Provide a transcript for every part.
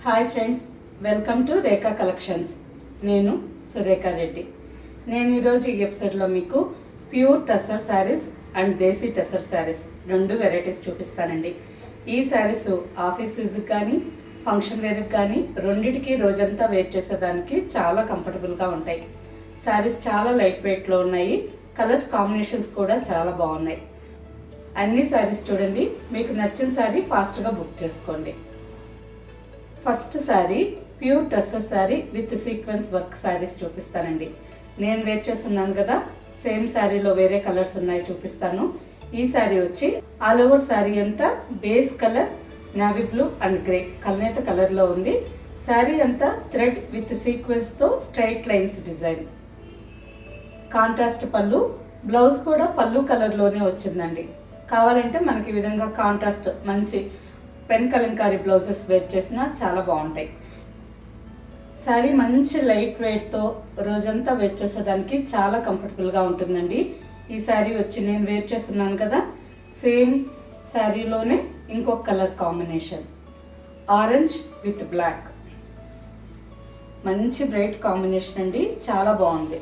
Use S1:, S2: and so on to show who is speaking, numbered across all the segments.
S1: Hi friends, welcome to Rekha collections. నేను సురేఖా రెడ్డి. నేను ఈరోజు ఈ ఎపిసోడ్లో మీకు ప్యూర్ టస్సర్ శారీస్ అండ్ దేశీ టస్సర్ శారీస్ రెండు వెరైటీస్ చూపిస్తానండి. ఈ శారీస్ ఆఫీస్ యూజ్కి కానీ ఫంక్షన్ వేర్కి కానీ రెండిటికి రోజంతా వేర్ చేసేదానికి చాలా కంఫర్టబుల్గా ఉంటాయి. శారీస్ చాలా లైట్ వెయిట్లో ఉన్నాయి. కలర్స్ కాంబినేషన్స్ కూడా చాలా బాగున్నాయి. అన్ని శారీస్ చూడండి, మీకు నచ్చిన శారీ ఫాస్ట్గా బుక్ చేసుకోండి. First sari pure tussar sari with sequence work saris చూపిస్తానండి. నేను వేర్ చేస్తున్నాను కదా, సేమ్ శారీలో వేరే కలర్స్ ఉన్నాయి, చూపిస్తాను. ఈ శారీ వచ్చి ఆల్ ఓవర్ శారీ అంతా base colour navy blue and grey కల్నేత కలర్లో ఉంది. శారీ అంతా థ్రెడ్ విత్ సీక్వెన్స్తో స్ట్రైట్ లైన్స్ డిజైన్. కాంట్రాస్ట్ పళ్ళు, బ్లౌజ్ కూడా పళ్ళు కలర్లోనే వచ్చిందండి. కావాలంటే మనకి ఈ విధంగా కాంట్రాస్ట్ మంచి పెన్ కలంకారీ బ్లౌజెస్ వేర్ చేసినా చాలా బాగుంటాయి. శారీ మంచి లైట్ వెయిట్తో రోజంతా వేర్ చేసేదానికి చాలా కంఫర్టబుల్గా ఉంటుందండి. ఈ శారీ వచ్చి నేను వేర్ చేస్తున్నాను కదా, సేమ్ శారీలోనే ఇంకొక colour combination orange with black. మంచి బ్రైట్ కాంబినేషన్ అండి, చాలా బాగుంది.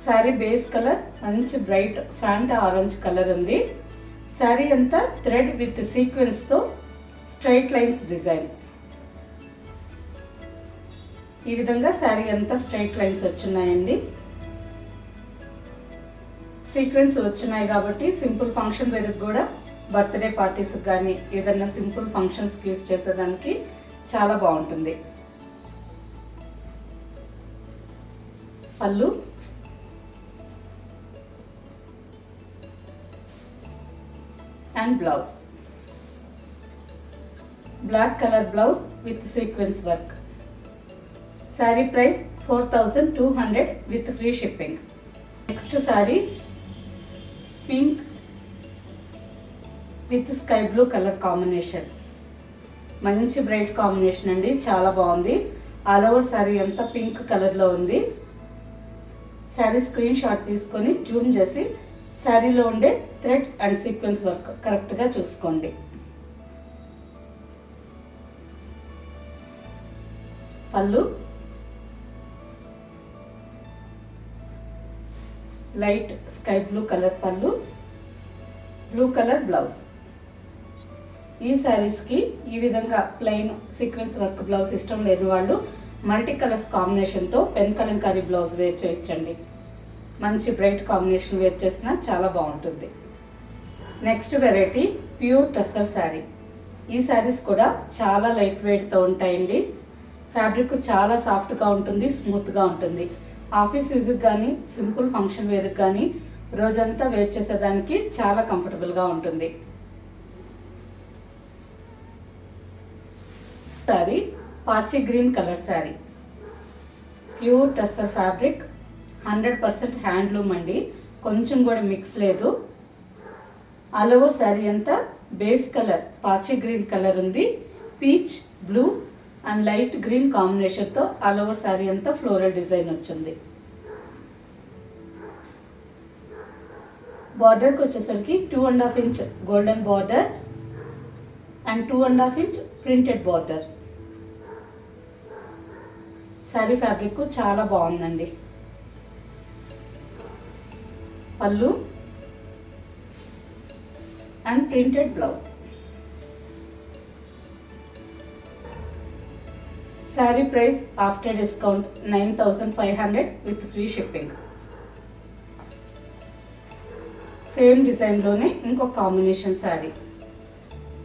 S1: శారీ బేస్ కలర్ మంచి బ్రైట్ ఫ్యాంటా ఆరెంజ్ కలర్ ఉంది. శారీ అంతా థ్రెడ్ విత్ సీక్వెన్స్తో స్ట్రైట్ లైన్స్ డిజైన్. ఈ విధంగా శారీ అంతా స్ట్రైట్ లైన్స్ వచ్చున్నాయండి. సీక్వెన్స్ వచ్చినాయి కాబట్టి సింపుల్ ఫంక్షన్ వేర్కి కూడా, బర్త్డే పార్టీస్కి కానీ ఏదన్నా సింపుల్ ఫంక్షన్స్కి యూజ్ చేసేదానికి చాలా బాగుంటుంది. పళ్ళు, and blouse. Black color blouse with sequence work. Saree price 4200 with free shipping. Next saree pink with sky blue color combination. మంచి బ్రైట్ కాంబినేషన్ అండి, చాలా బాగుంది. ఆల్ ఓవర్ శారీ అంతా పింక్ కలర్లో ఉంది. శారీ స్క్రీన్ షాట్ తీసుకొని జూమ్ చేసి శారీలో ఉండే థ్రెడ్ అండ్ సీక్వెన్స్ వర్క్ కరెక్ట్గా చూసుకోండి. పళ్ళు లైట్ స్కై బ్లూ కలర్ పళ్ళు, బ్లూ కలర్ బ్లౌజ్. ఈ శారీస్కి ఈ విధంగా ప్లెయిన్ సీక్వెన్స్ వర్క్ బ్లౌజ్ ఇష్టం లేని వాళ్ళు మల్టీ కలర్స్ కాంబినేషన్తో పెన్ కలంకారీ బ్లౌజ్ వేర్ చేయించండి. మంచి బ్రైట్ కాంబినేషన్ వేర్ చేసినా చాలా బాగుంటుంది. Next variety pure tussar sari. ఈ శారీస్ కూడా చాలా లైట్ వెయిట్తో ఉంటాయండి. ఫ్యాబ్రిక్ చాలా సాఫ్ట్గా ఉంటుంది, స్మూత్గా ఉంటుంది. ఆఫీస్ యూజ్కి కానీ సింపుల్ ఫంక్షన్ వేర్కి కానీ రోజంతా వేర్ చేసేదానికి చాలా కంఫర్టబుల్గా ఉంటుంది. శారీ పాచి green colour sari. Pure tussar fabric, 100% handloom అండి, కొంచెం కూడా మిక్స్ లేదు. ఆల్ ఓవర్ శారీ అంతా బేస్ కలర్ పాచి గ్రీన్ కలర్ ఉంది. Peach, blue and light green కాంబినేషన్తో ఆల్ ఓవర్ శారీ అంతా ఫ్లోరల్ డిజైన్ వచ్చింది. బార్డర్కి వచ్చేసరికి 2.5 inch golden border and 2.5 inch printed border. Sari fabric చాలా బాగుందండి. పళ్ళు and printed blouse. Sari price after discount 9500 with free shipping. Same డిజైన్లోనే ఇంకొక combination sari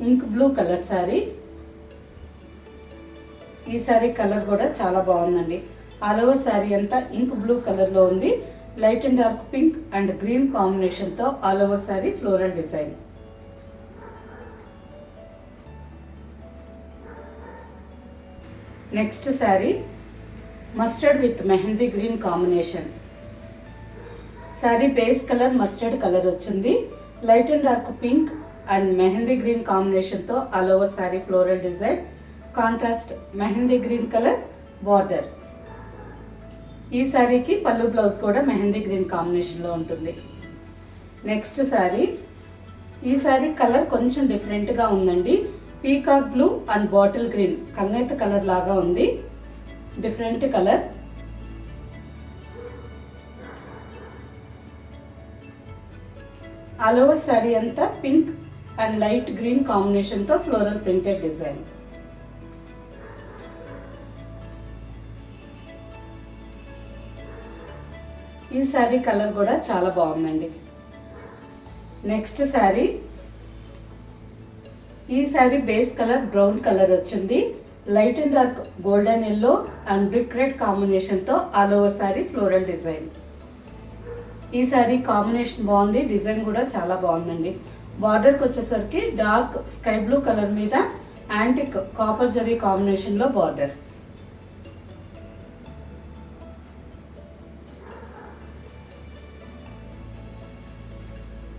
S1: ink blue colour sari. ఈ శారీ కలర్ కూడా చాలా బాగుందండి. ఆల్ ఓవర్ శారీ అంతా ఇంక్ బ్లూ కలర్లో ఉంది. Light and dark pink and green కాంబినేషన్తో all over sari floral design. Next sari mustard with mehndi green combination. Sari base colour mustard colour వచ్చింది. Light and dark pink and mehndi green కాంబినేషన్తో all over sari floral design. Contrast mehndi green colour border. ఈ శారీకి పళ్ళు blouse కూడా mehndi green కాంబినేషన్లో ఉంటుంది. Next sari ఈ సారీ కలర్ కొంచెం డిఫరెంట్గా ఉందండి. Peacock blue and bottle green కల్నేత కలర్ లాగా ఉంది. Different colour. All over sari అంతా పింక్ అండ్ లైట్ గ్రీన్ కాంబినేషన్తో ఫ్లోరల్ ప్రింటెడ్ డిజైన్. ఈ శారీ కలర్ కూడా చాలా బాగుందండి. నెక్స్ట్ శారీ. ఈ sari base colour brown colour వచ్చింది. Light and dark golden yellow and brick red కాంబినేషన్తో all over sari floral design. ఈ శారీ కాంబినేషన్ బాగుంది, డిజైన్ కూడా చాలా బాగుందండి. బార్డర్కి వచ్చేసరికి డార్క్ స్కై బ్లూ కలర్ మీద యాంటిక్ కాపర్ జరీ కాంబినేషన్లో బార్డర్.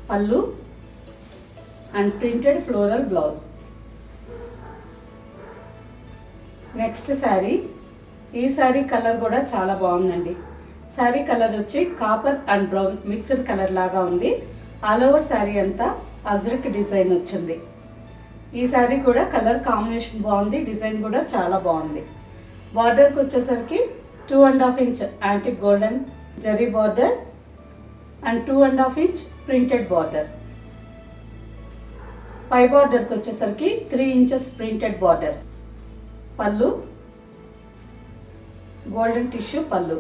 S1: పళ్ళు and printed floral blouse. Next sari. ఈ శారీ కలర్ కూడా చాలా బాగుందండి. శారీ కలర్ వచ్చి copper and brown mixed colour లాగా ఉంది. ఆల్ ఓవర్ శారీ అంతా అజ్రక్ డిజైన్ వచ్చింది. ఈ శారీ కూడా కలర్ కాంబినేషన్ బాగుంది, డిజైన్ కూడా చాలా బాగుంది. బార్డర్కి వచ్చేసరికి 2.5 inch antique golden zari border and 2.5 inch printed border. పై బార్డర్కి వచ్చేసరికి 3 ఇంచెస్ ప్రింటెడ్ బార్డర్. పళ్ళు గోల్డెన్ టిష్యూ పళ్ళు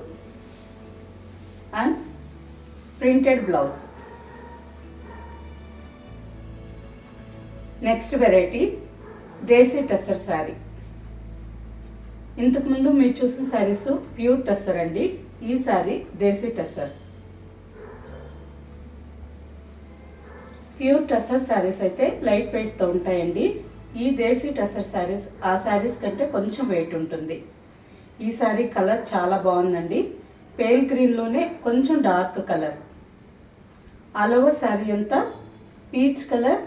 S1: and printed blouse. Next variety desi tussar sari. ఇంతకుముందు మీరు చూసిన శారీస్ ప్యూర్ టస్సర్ అండి. ఈ శారీ దేశీ టస్సర్. ప్యూర్ టస్సర్ శారీస్ అయితే లైట్ వెయిట్తో ఉంటాయండి. ఈ దేశీ టస్సర్ శారీస్ ఆ శారీస్ కంటే కొంచెం వెయిట్ ఉంటుంది. ఈ శారీ కలర్ చాలా బాగుందండి. పేల్ గ్రీన్లోనే కొంచెం dark colour. All over sari అంతా peach colour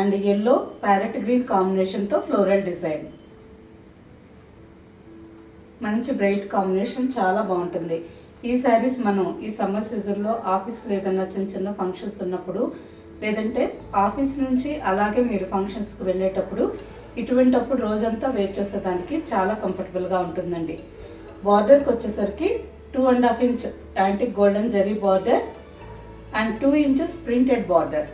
S1: and yellow parrot green కాంబినేషన్తో ఫ్లోరల్ డిజైన్. మంచి బ్రైట్ కాంబినేషన్, చాలా బాగుంటుంది. ఈ శారీస్ మనం ఈ సమ్మర్ సీజన్లో ఆఫీస్లో ఏదైనా చిన్న చిన్న ఫంక్షన్స్ ఉన్నప్పుడు, లేదంటే ఆఫీస్ నుంచి అలాగే మీరు ఫంక్షన్స్కి వెళ్ళేటప్పుడు ఇటువంటప్పుడు రోజంతా వేర్ చేసేదానికి చాలా కంఫర్టబుల్గా ఉంటుందండి. బార్డర్కి వచ్చేసరికి 2.5 inch antique golden zari border and 2 inches printed border.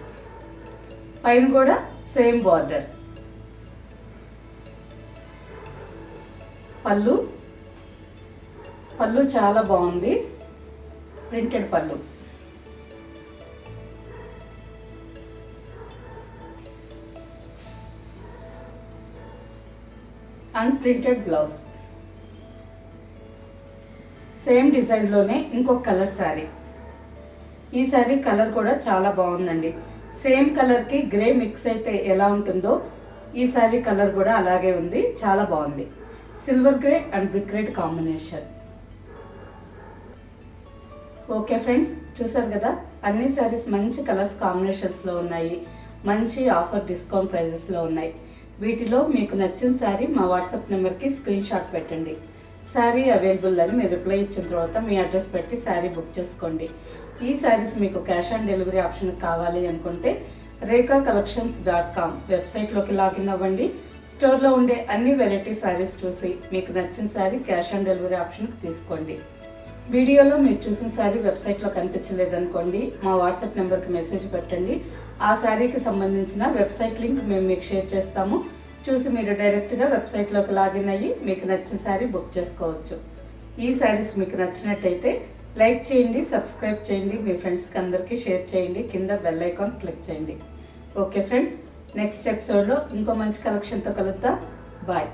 S1: పైన కూడా సేమ్ బార్డర్. పళ్ళు పళ్ళు చాలా బాగుంది, ప్రింటెడ్ పళ్ళు. And printed blouse. సేమ్ డిజైన్లోనే ఇంకొక కలర్ శారీ. ఈ శారీ కలర్ కూడా చాలా బాగుందండి. సేమ్ కలర్కి గ్రే మిక్స్ అయితే ఎలా ఉంటుందో ఈ శారీ కలర్ కూడా అలాగే ఉంది, చాలా బాగుంది. Silver grey and brick red combination. Okay friends, చూసారు కదా, అన్ని శారీస్ మంచి కలర్స్ కాంబినేషన్స్లో ఉన్నాయి. మంచి ఆఫర్ డిస్కౌంట్ ప్రైజెస్లో ఉన్నాయి. వీటిలో మీకు నచ్చిన శారీ మా వాట్సాప్ నెంబర్కి స్క్రీన్ షాట్ పెట్టండి. శారీ అవైలబుల్ అని మీరు రిప్లై ఇచ్చిన తర్వాత మీ అడ్రస్ పెట్టి శారీ బుక్ చేసుకోండి. ఈ శారీస్ మీకు క్యాష్ ఆన్ డెలివరీ ఆప్షన్ కావాలి అనుకుంటే rekacollections.com వెబ్సైట్లోకి లాగిన్ అవ్వండి. స్టోర్లో ఉండే అన్ని వెరైటీ శారీస్ చూసి మీకు నచ్చిన శారీ క్యాష్ ఆన్ డెలివరీ ఆప్షన్కి తీసుకోండి. వీడియోలో మీరు చూసిన శారీ వెబ్సైట్లో కనిపించలేదనుకోండి, మా వాట్సాప్ నెంబర్కి మెసేజ్ పెట్టండి. ఆ శారీకి సంబంధించిన వెబ్సైట్ లింక్ మేము మీకు షేర్ చేస్తాము. చూసి మీరు డైరెక్ట్గా వెబ్సైట్లోకి లాగిన్ అయ్యి మీకు నచ్చిన శారీ బుక్ చేసుకోవచ్చు. ఈ శారీస్ మీకు నచ్చినట్టయితే లైక్ చేయండి, సబ్స్క్రైబ్ చేయండి, మీ ఫ్రెండ్స్కి అందరికీ షేర్ చేయండి, కింద బెల్ ఐకాన్ క్లిక్ చేయండి. ఓకే ఫ్రెండ్స్, నెక్స్ట్ ఎపిసోడ్లో ఇంకో మంచి కలెక్షన్తో కలుద్దాం. బాయ్.